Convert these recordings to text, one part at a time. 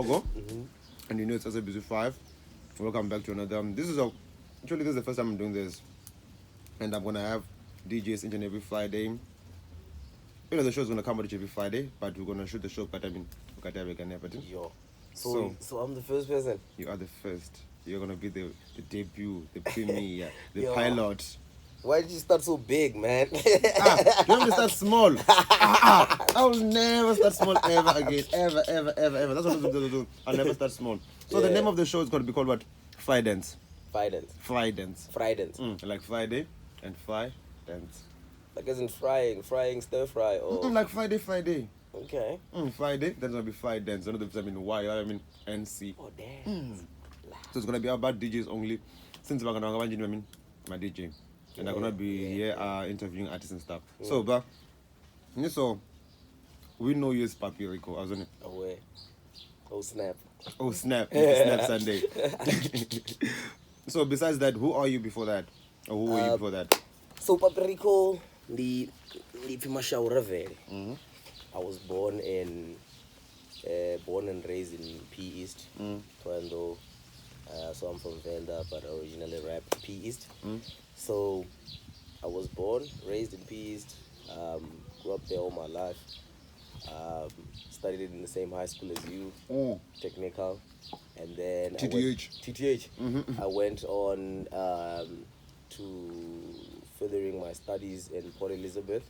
logo, and you know it's also busy 5. Welcome back to another. This is the first time I'm doing this, and I'm gonna have DJs each and every Friday. You know the show's gonna come out each every Friday, but we're gonna shoot the show. Yo. So I'm the first person. You are the first. You're gonna be the debut, the premiere, the pilot. Why did you start so big, man? You want me to start small? I will never start small ever again. Ever. That's what I'm going to do. I'll never start small. So the name of the show is going to be called what? FRIDANCE. FRIDANCE. Like Friday and fry dance. Like as in frying, stir fry, or like Friday. Okay. Friday, that's gonna be FRIDANCE. I know the Y, I mean NC. Oh damn. So it's gonna be about DJs only. Since we're gonna my DJ. And I'm gonna be here interviewing artists and stuff. So, but we know you as Papi Ricco, wasn't it? Away. Oh snap. Snap Sunday. So besides that, who are you before that? Or who were you before that? So Papi Ricco, the Mashaura. I was born and raised in P East, Toronto. So I'm from Venda, but originally rap P East. So I was born, raised in P East, grew up there all my life. Studied in the same high school as you, technical, and then TTH. I went on to furthering my studies in Port Elizabeth.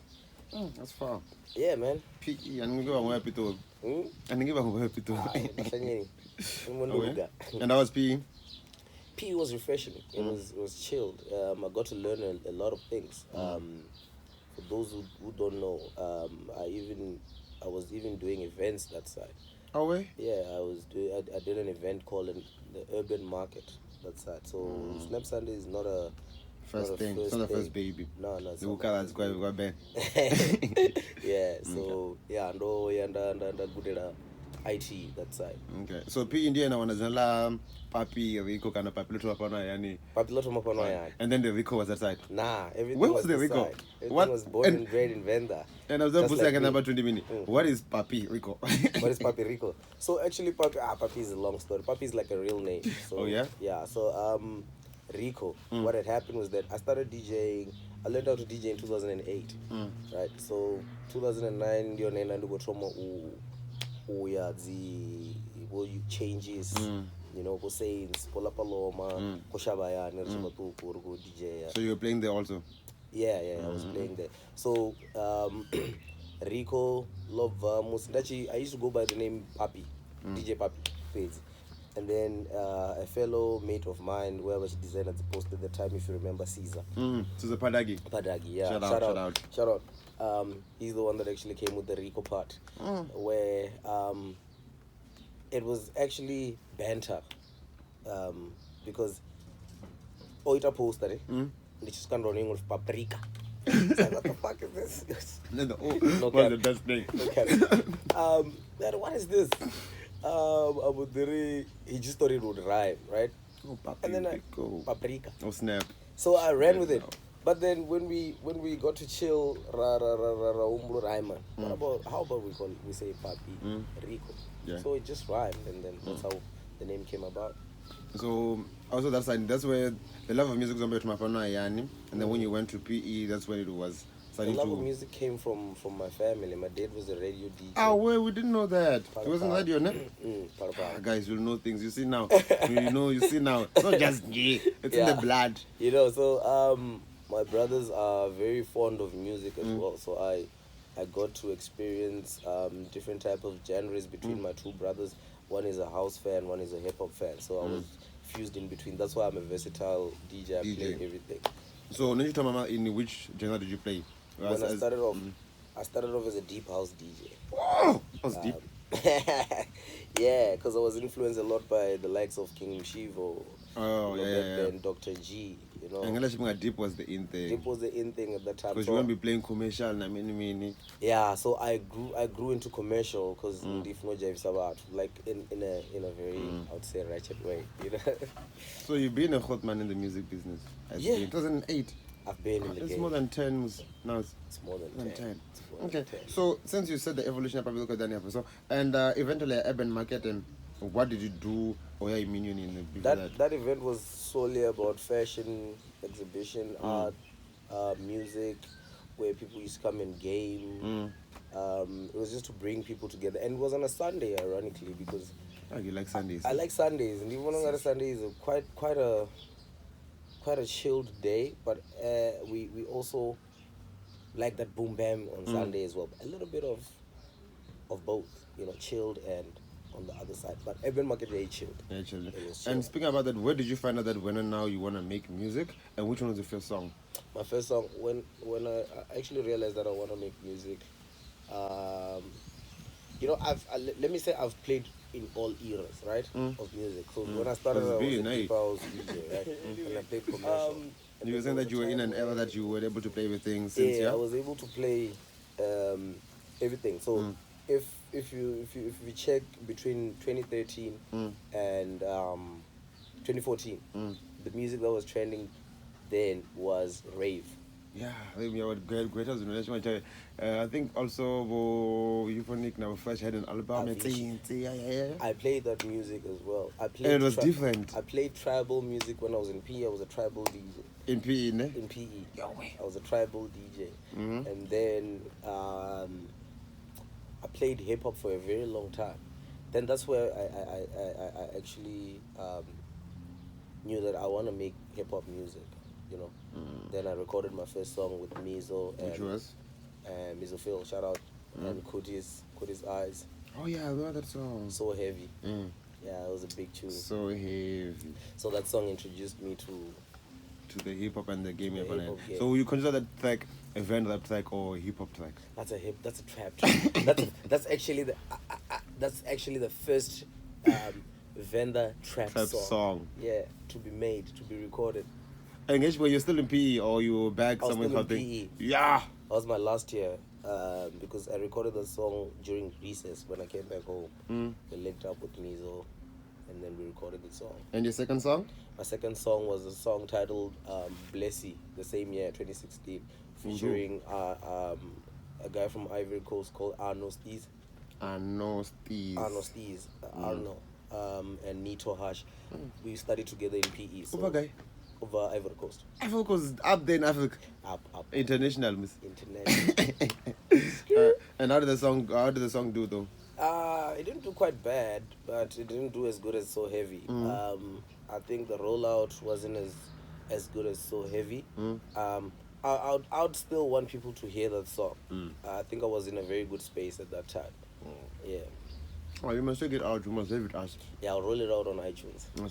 That's far. Yeah, man. PE, and give a happy to. And that was PE. PE was refreshing. It was chilled. I got to learn a lot of things. For those who don't know, I was even doing events that side. Oh way? Yeah, I did an event called the Urban Market that side. So Snap Sunday is not a first thing. It's not the first baby. No, it's the Ukala's going Ben. Yeah. So and good IT that side. Okay. So P India na wanazala Papi Ricco kana Papi Loto mapano yani. Papi Loto mapano yani. And then the Ricco was that side. Nah, everything Where was the Ricco? Side. Everything was born and bred in Venda. And I was just like about 20 minutes. What is Papi Ricco? What is Papi Ricco? So actually Papi is a long story. Papi is like a real name. So, oh yeah? Yeah. So Ricco. What had happened was that I started DJing. I learned how to DJ in 2008. Right. So 2009 your name and go trauma the changes, go sayings, pull up a loma, Koshabaya, DJ. So you were playing there also? Yeah, I was playing there. So Ricco, Love Musindachi, I used to go by the name Papi, DJ Papi, please. And then a fellow mate of mine, whoever she designed at the post at the time, if you remember, Caesar. Caesar Padagi, yeah. Shout out. He's the one that actually came with the Ricco part, where it was actually banter, because Oita posted it, just can't run with paprika. Like, what the fuck is this? What's the best thing? Okay. What is this? He just thought it would rhyme, right? And then paprika. Oh snap! So I ran with it. But then when we got to chill, how about we say Papi Ricco? Yeah. So it just rhymed, and then that's how the name came about. So also that's where the love of music was about to my partner Yani, and then when you went to PE, that's when it was. The love of music came from my family. My dad was a radio DJ. Ah, well, we didn't know that. It wasn't radio, no? Guys, you'll know things. You see now. You see now. It's not just gay. It's in the blood. So my brothers are very fond of music as well. So I got to experience different type of genres between my two brothers. One is a house fan, one is a hip hop fan. So I was fused in between. That's why I'm a versatile DJ. I play everything. So, in which genre did you play? When I started off as a deep house DJ. Oh, that was deep. Yeah, because I was influenced a lot by the likes of King Shivo. Oh, and Dr. G, And deep was the in thing. Deep was the in thing at that time. Because you won't be playing commercial, mini. Yeah, so I grew into commercial because like in a very I would say ratchet way, So you've been a hot man in the music business. Yeah. 2008. I've been in the game. It's more than 10 now. It's more than 10. Okay. So since you said the evolution of Papi Ricco, and eventually urban market, and What did you do? Or yeah, Minion in the That event was solely about fashion, exhibition, art, music, where people used to come and game. It was just to bring people together, and it was on a Sunday, ironically, because Oh, you like Sundays? I like Sundays, and even on a Sunday is quite a chilled day. But we also like that boom bam on Sunday as well. A little bit of both, chilled and on the other side. But Urban Market Day chilled. Yeah, children. It was chill. And speaking about that, where did you find out that when and now you want to make music? And which one was your first song? My first song, when I actually realized that I want to make music, let me say I've played in all eras, right, of music. So when I started, I was I was DJ, right, and I played commercial. You were saying that you were in an era that you were able to play everything since, I was able to play everything. So if we check between 2013 and 2014, the music that was trending then was rave. Yeah, maybe our great I think also Euphonic now first had an album. I played that music as well. And it was different. I played tribal music when I was in PE. I was a tribal DJ. In PE, ne? In PE. I was a tribal DJ. And then I played hip hop for a very long time. Then that's where I actually knew that I want to make hip hop music. Then I recorded my first song with Mizo and which was Mizo Phil, shout out, and Cody's Eyes. Oh yeah, I love that song. So heavy. Yeah, it was a big tune. So heavy. So that song introduced me to the hip hop and the game. Game. So you consider that track a Venda rap track or hip hop track? That's a trap track. that's actually the first Venda trap song. Yeah, to be made, to be recorded. And were you still in PE or you were back somewhere? I was still in PE. Yeah. That was my last year because I recorded the song during recess when I came back home. We linked up with Mizo and then we recorded the song. And your second song? My second song was a song titled Blessy, the same year, 2016, featuring a guy from Ivory Coast called Arno Steez. Arno, and Nito Hash. We studied together in PE. So over guy? Over Ivory Coast. Ivory Coast is up there in Africa. Up. International, miss. International. And how did the song do though? It didn't do quite bad, but it didn't do as good as So Heavy. I think the rollout wasn't as good as So Heavy. I would still want people to hear that song. I think I was in a very good space at that time. Yeah. Oh, you must take it out. You must leave it us. Yeah, I'll roll it out on iTunes. You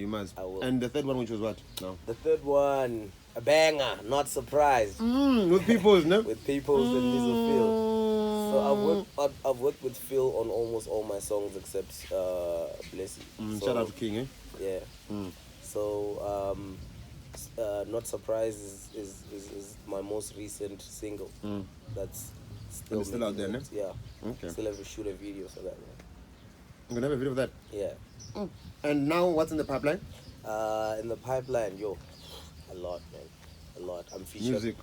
must. I will. And the third one, which was what? No. The third one, a banger. Not surprised. With Peoples, no? With Peoples and Mizo Phil. So I've worked with Phil on almost all my songs except Blessy. Shout out to King, eh? Yeah. So Not Surprised is my most recent single. That's still out there, no? Yeah. Okay. Still have to shoot a video for that one. I'm gonna have a video of that. Yeah. And now, what's in the pipeline? In the pipeline, a lot, man, a lot. I'm featured.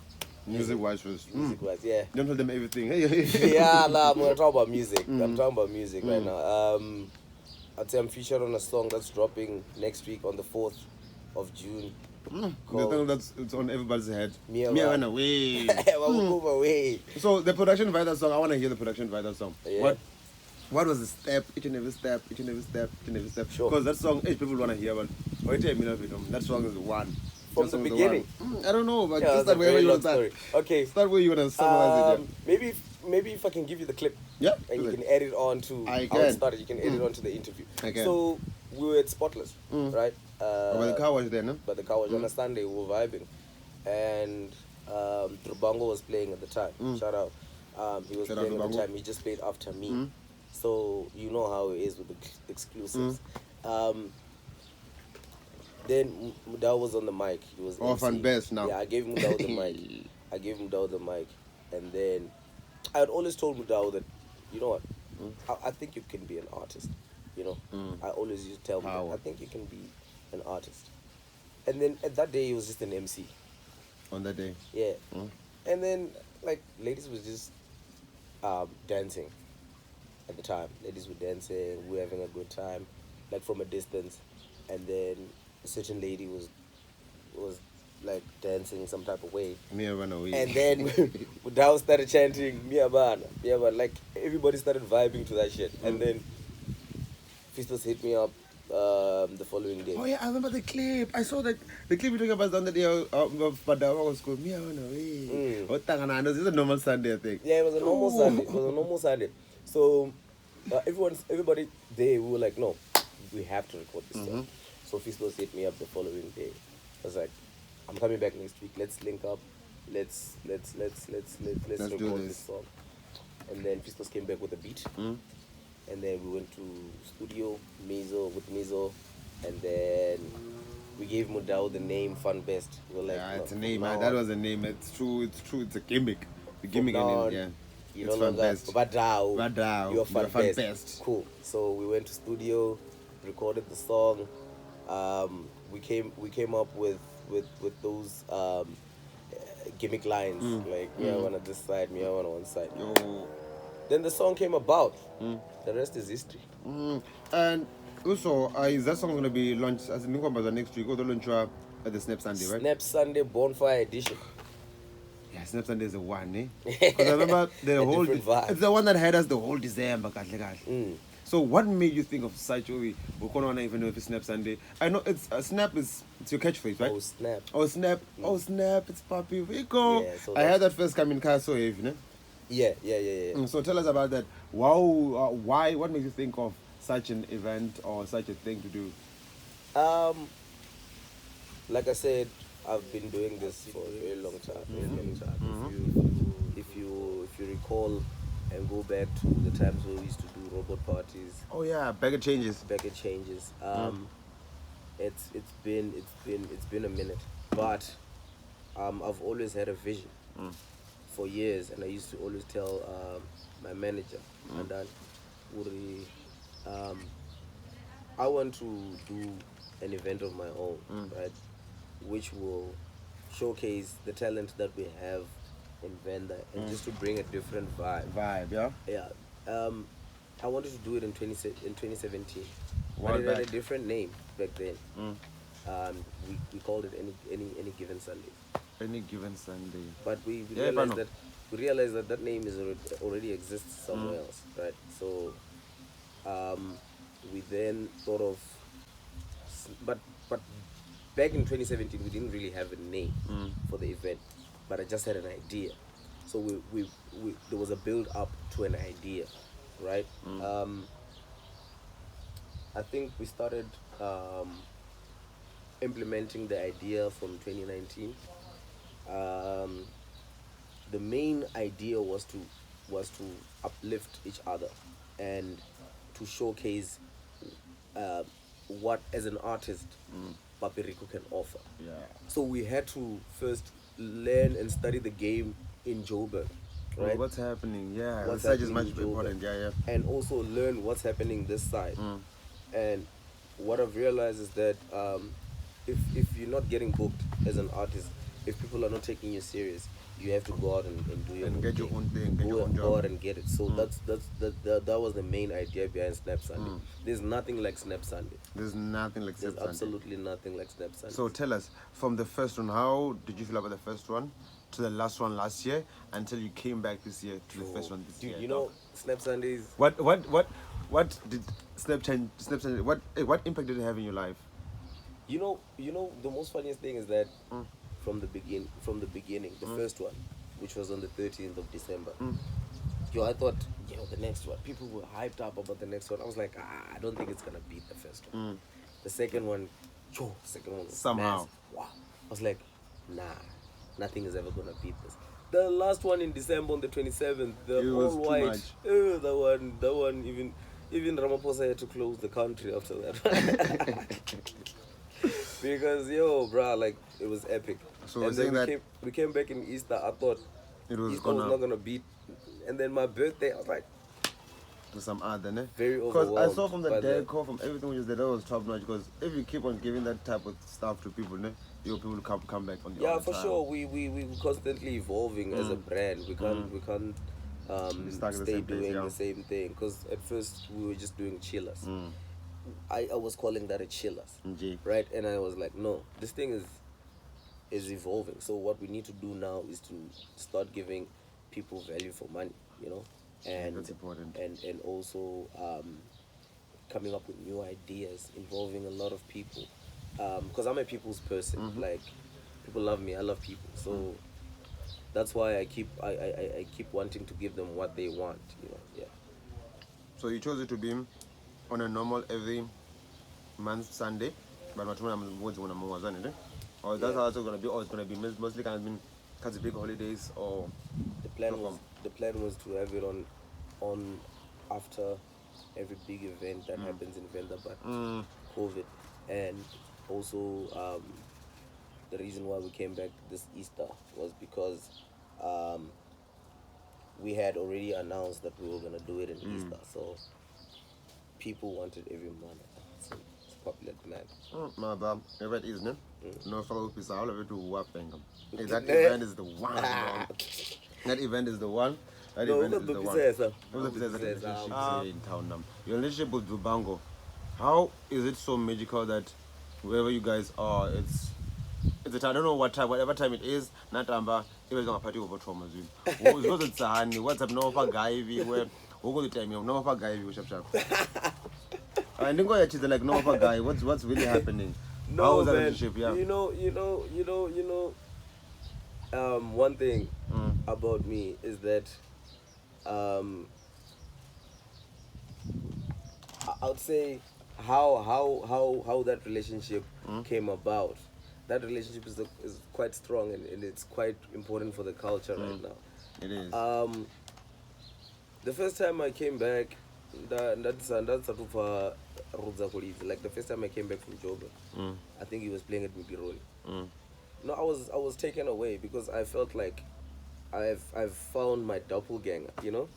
Music-wise, music-wise, yeah. Don't tell them everything. Yeah, nah, I'm gonna talk about music. I'm talking about music right now. I'd say I'm featured on a song that's dropping next week on the 4th of June. The thing it's on everybody's head. Me run away. Away. So the production by that song, I want to hear the production by that song. Yeah. What was the step, each and every step? Sure. Because that song, people want to hear, but wait a minute, that song is one. From the beginning? I don't know, but just start wherever you want to start. Okay. Start where you want to summarize it. Yeah. Maybe if I can give you the clip. Yeah. And you can add it on to how it started. You can add it on to the interview. Okay. So we were at Spotless, right? But the car was there, no? But the car was on a Sunday. We were vibing, and Trubango was playing at the time. Shout out. He was playing at the time. He just played after me. So you know how it is with the exclusives. Then Mudao was on the mic. He was off and best now. Yeah, I gave Mudao the mic. And then I had always told Mudao that, you know what, I think you can be an artist. I always used to tell him that I think you can be an artist. And then at that day, he was just an MC. On that day? Yeah. And then, ladies was just dancing at the time. Ladies were dancing, we were having a good time. like from a distance, and then a certain lady was like dancing some type of way. Me run away. And then Mudau started chanting Miyabana, Miyabana, like everybody started vibing to that shit. And then Fistos hit me up the following day. Oh yeah, I remember the clip. I saw the clip you're talking about on the day of Padawa was called Me run away. Oh, Tangana, this is a normal Sunday, I think. Yeah, it was a normal Sunday. It was a normal Sunday. So everybody there, we were like, no, we have to record this song. So Fistos hit me up the following day. I was like, I'm coming back next week. Let's link up. Let's record this song. And then Fistos came back with a beat. And then we went to studio, with Mizo. And then we gave Mudau the name Fun Best. We were like, yeah, it's a name, man. That was a name. It's true. It's a gimmick. The gimmick in it, yeah. You it's Fun Best. Badao. You're Fun Best. Cool. So we went to studio, recorded the song. We came up with those gimmick lines, like me I want on this side, me I want on one side. Yo. Then the song came about. The rest is history. And also, is that song gonna be launched as a new company next week? Or the launch at the Snap Sunday, right? Snap Sunday Bonfire Edition. Yeah, Snap Sunday is the one, eh? Because I remember the whole. It's the one that had us the whole December, So what made you think of such a way? We can't even know if it's Snap Sunday. I know it's Snap it's your catchphrase, right? Oh snap! Oh snap! Oh snap! It's Papi Ricco. Yeah, so I had that first coming car so heavy, no? Yeah. So tell us about that. Wow, why? What makes you think of such an event or such a thing to do? Like I said, I've been doing this for a very long time. If you recall and go back to the times where we used to do robot parties. Oh yeah, Bagger changes. It's been a minute, but I've always had a vision for years, and I used to always tell my manager, Mandan, Uri, I want to do an event of my own, right, which will showcase the talent that we have in Venda, and just to bring a different vibe. Yeah. I wanted to do it in 2017. But it had a different name back then. We called it any given Sunday. Any given Sunday. But we realized that name is already exists somewhere else, right? So we then thought of, but back in 2017 we didn't really have a name for the event, but I just had an idea. So we there was a build up to an idea, right? I think we started implementing the idea from 2019. The main idea was to uplift each other and to showcase what as an artist Papi Ricco can offer. Yeah. So we had to first learn and study the game in Joburg, right? What's happening? Yeah, what's the side is happening much important. Yeah. And also learn what's happening this side. And what I've realized is that if you're not getting booked as an artist, if people are not taking you serious, you have to go out and do your own get your own thing, get your own job. Go out and get it. So that was the main idea behind Snap Sunday. There's nothing like Snap Sunday. There's nothing like Snap Sunday. There's absolutely nothing like Snap Sunday. So tell us, from the first one, how did you feel about the first one to the last one last year until you came back this year to the first one this year? You know, Snap Sundays. What did Snap Sunday? What impact did it have in your life? You know, the most funniest thing is that from the beginning, the first one, which was on the 13th of December. I thought, the next one. People were hyped up about the next one. I was like, I don't think it's gonna beat the first one. The second one, was somehow. massive. Wow. I was like, nah, nothing is ever gonna beat this. The last one in December on the 27th, the all white. That one even Ramaphosa had to close the country after that. Because bruh, like it was epic. So and then we came back in Easter. I thought Easter was not gonna beat. And then my birthday, I was like, to some other, ne? Very overwhelmed. Because I saw from the decor, from everything which is there, that was top notch. Because if you keep on giving that type of stuff to people, ne, people will come back on the yeah, for sure. We constantly evolving as a brand. We can't stay doing the same thing. Because at first we were just doing chillers. I was calling that a chillers, right? And I was like, no, this thing is evolving. So what we need to do now is to start giving people value for money, you know, and that's important. and also coming up with new ideas involving a lot of people, because I'm a people's person. Like, people love me, I love people, so that's why I keep wanting to give them what they want, you know. Yeah. So you chose it to be on a normal every month Sunday, but not when I'm going to or that's Yeah. also gonna be, or it's gonna be mostly kind of been because of big holidays, or The plan was to have it on after every big event that happens in Venda, but COVID, and also the reason why we came back this Easter was because we had already announced that we were gonna do it in Easter, so people wanted every month. It's popular demand. Mother, it is no follow up is all of it to what thing. That event is the one. That event is the one. That event is the one. In town now. Your relationship with Dubango, how is it so magical that wherever you guys are, it's I don't know what time, whatever time it is, Natamba, even a party over trauma. Because it's a honey, what's up, no guy, where go the time, no guy, shop. I think I actually like no guy. What's really happening? No, how is that man. relationship? Yeah. One thing about me is that I would say how that relationship came about. That relationship is quite strong, and it's quite important for the culture right now. It is. The first time I came back, that's like the first time I came back from Joburg, I think he was playing at Mugironi. No, I was taken away because I felt like I've found my doppelganger, you know?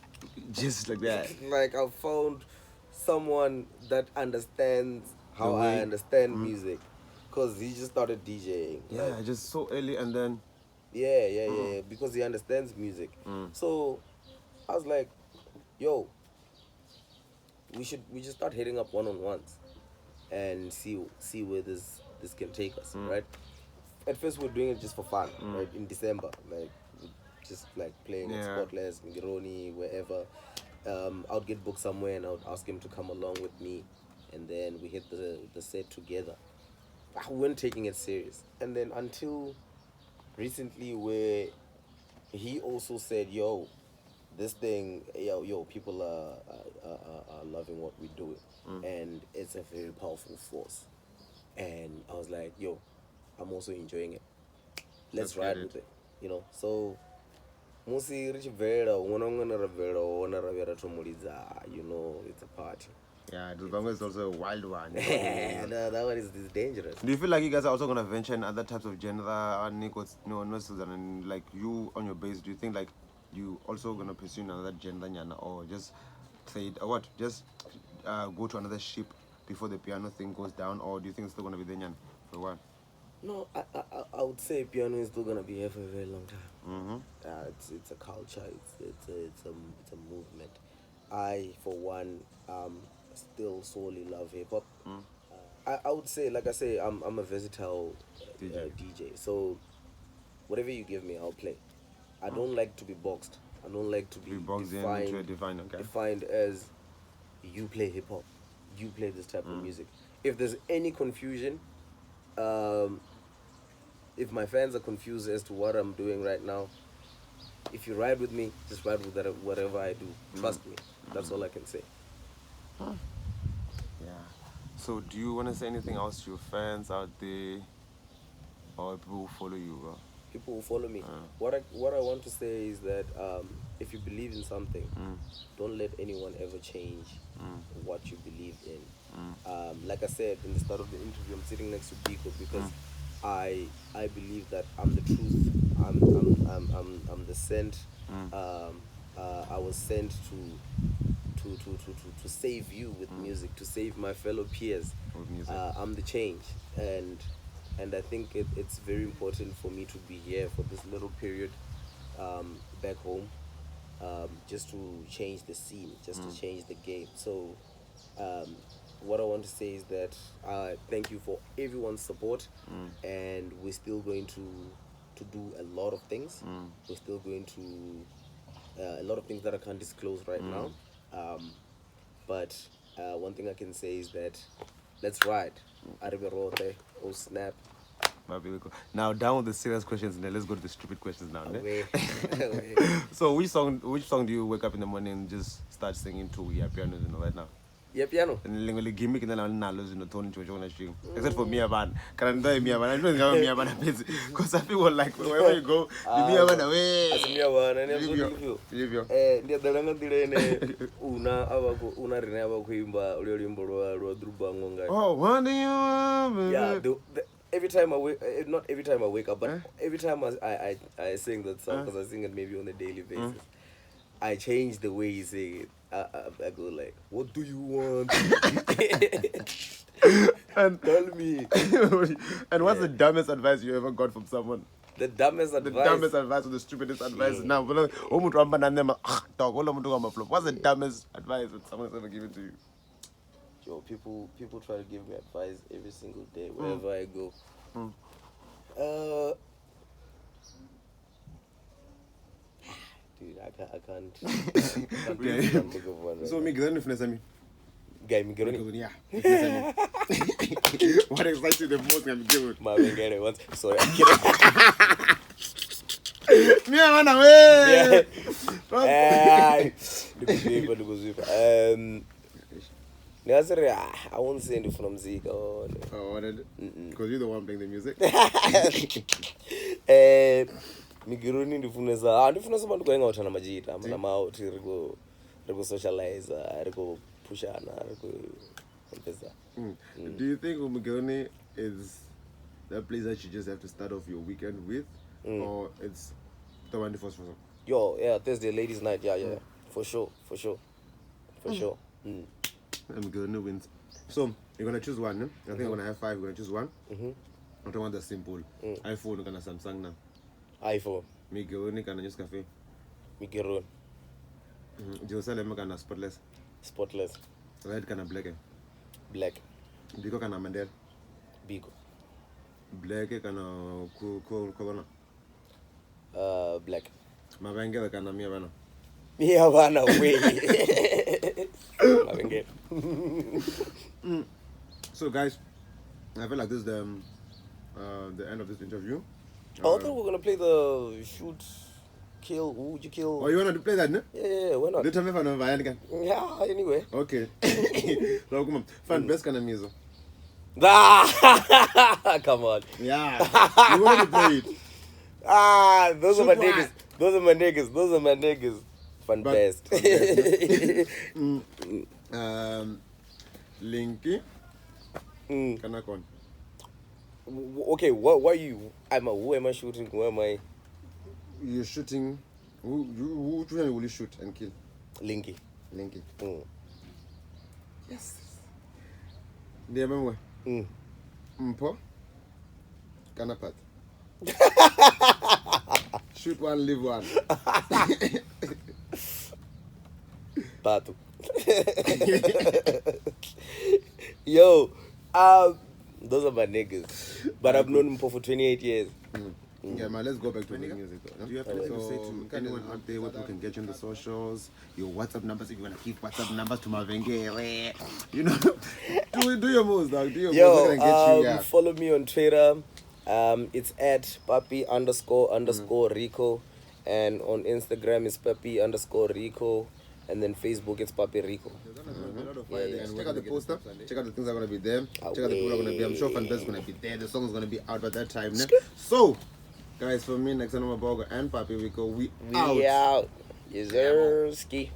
Just like that. Like, I've found someone that understands how I understand music, because he just started DJing. Yeah, like, just so early, and then yeah, because he understands music. So I was like, yo, we should start hitting up one-on-ones and see where this can take us, right? At first we're doing it just for fun, right? In December, like, just like playing at Spotless, Migironi, wherever. I would get booked somewhere and I would ask him to come along with me, and then we hit the set together. We weren't taking it serious, and then until recently, where he also said, yo, this thing, yo, people are loving what we're doing, and it's a very powerful force. And I was like, yo, I'm also enjoying it. Let's ride with it, you know. So musi richibvela unongana ravela ona ravera tomulidza, you know, it's a party. Yeah, Dubango is also a wild one. That one is dangerous. Do you feel like you guys are also gonna venture in other types of genre, and like you on your base? Do you think like you also gonna pursue another genre, or just trade, or what? Just go to another ship before the piano thing goes down, or do you think it's still gonna be there for a while? No, I would say piano is still gonna be here for a very long time. It's a culture. It's a movement. I, for one, still solely love hip hop. I would say, like I say, I'm a versatile DJ. So whatever you give me, I'll play. I don't like to be boxed. I don't like to be defined as, you play hip hop, you play this type of music. If there's any confusion, if my fans are confused as to what I'm doing right now, if you ride with me, just ride with whatever I do. Trust me. That's all I can say. Yeah. So do you want to say anything else to your fans out there, or people who follow you? People who follow me. What I want to say is that if you believe in something, don't let anyone ever change what you believe in. Like I said in the start of the interview, I'm sitting next to Biko because I believe that I'm the truth. I'm the sent. I was sent to save you with music, to save my fellow peers with music. I'm the change, and I think it's very important for me to be here for this little period back home, just to change the scene, just to change the game. So what I want to say is that thank you for everyone's support, and we're still going to do a lot of things. We're still going to a lot of things that I can't disclose right now. But one thing I can say is that let's ride. Arriverote, oh snap. Now down with the serious questions, and then let's go to the stupid questions now. Away. So which song do you wake up in the morning and just start singing to your piano right now? Yeah, piano. And lingoli gimmick and then I'll lose in the tone to string. Except for Mia Ban. Can I Mia Ban? I don't know Mia Ban because I feel like wherever you go, you Mia Ban away. As Mia Ban, and I'm Leave you. the Dalanga Direne, Una Renava Quimba, Rimbo, Drubangonga. Oh, what do you want? Yeah, every time I wake, not every time I wake up, but every time I sing that song, because I sing it maybe on a daily basis, I change the way you sing it. I go like, what do you want? And tell me. And what's the dumbest advice you ever got from someone? The dumbest advice? The dumbest advice or the stupidest advice? Now, what's the dumbest advice that someone's ever given to you? Yo, people try to give me advice every single day wherever I go. Dude, I can't really think of one right so now. Miguel, if me. Guy, Miguel. Yeah. What excites you the most? Miguel. Mavengere once. Sorry, I'm kidding. Me, I run away. I won't say anything from Zika. Oh, what is it? Because you're the one playing the music. Migiruni ndifuna abantu going out na majita amana out rego socialize rego pushana rego mpesa. Do you think Umigoni is that place that you just have to start off your weekend with, or it's the 21st? Yo, yeah, Thursday ladies night, yeah, for sure. Umigoni wins. So you're gonna choose one. I think I'm gonna have 5. You're gonna choose one. I don't want the simple. iPhone, you're gonna Samsung now. iPhone. Migironi kana news cafe. Migironi. Jerusalem kana spotless. Spotless. Red kana black. Black. Biko kana Mandel. Biko. Black kana corona. Black. Mavengele kana Mia Bana. Mia Bana way. Mavengele. So guys, I feel like this is the end of this interview. I thought we were gonna play the shoot, kill. Who would you kill? Oh, you wanna play that, no? Yeah, why not? Yeah, anyway. Okay. So come on, find best kind of music. Come on. Yeah. You want to play it? Those are my niggas. Those are my niggas. Fun best. Linky. Kanakon. Okay, what are you? Who am I shooting? Where am I? You're shooting. Who will you shoot and kill? Linky. Yes. Ndiye Mpo. Kanapat. Shoot one, live one. Batu. Yo, those are my niggas. But I've known Mpo for 28 years. Yeah, man, let's go back to the music. Do you have to say to anyone out there what we can get you on the socials, your WhatsApp numbers if you want to give WhatsApp numbers to Mavenge? You know, do your moves, dog. Do your moves. Get you, follow me on Twitter. It's at Papi __Ricco, and on Instagram it's Papi_Ricco, and then Facebook it's Papi Ricco. Check out the poster. Check out the things that are gonna be there. Check out the people that are gonna be. I'm sure Fanbase is gonna be there. The song is gonna be out by that time. So, guys, for me, next time I'm Bogo and Papi Ricco, we out. Yes, sir. Ski.